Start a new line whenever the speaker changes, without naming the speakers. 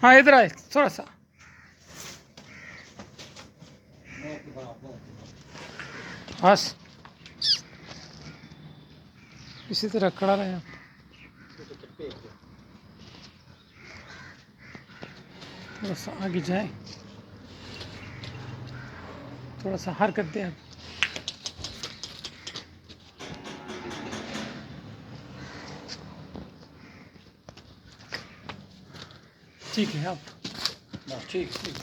हाँ इधर आए थोड़ा सा। बस इसी तरह खड़ा रहे आप। थोड़ा सा आगे जाए, थोड़ा सा हरकत दें आप। ठीक है आप।
ठीक ठीक।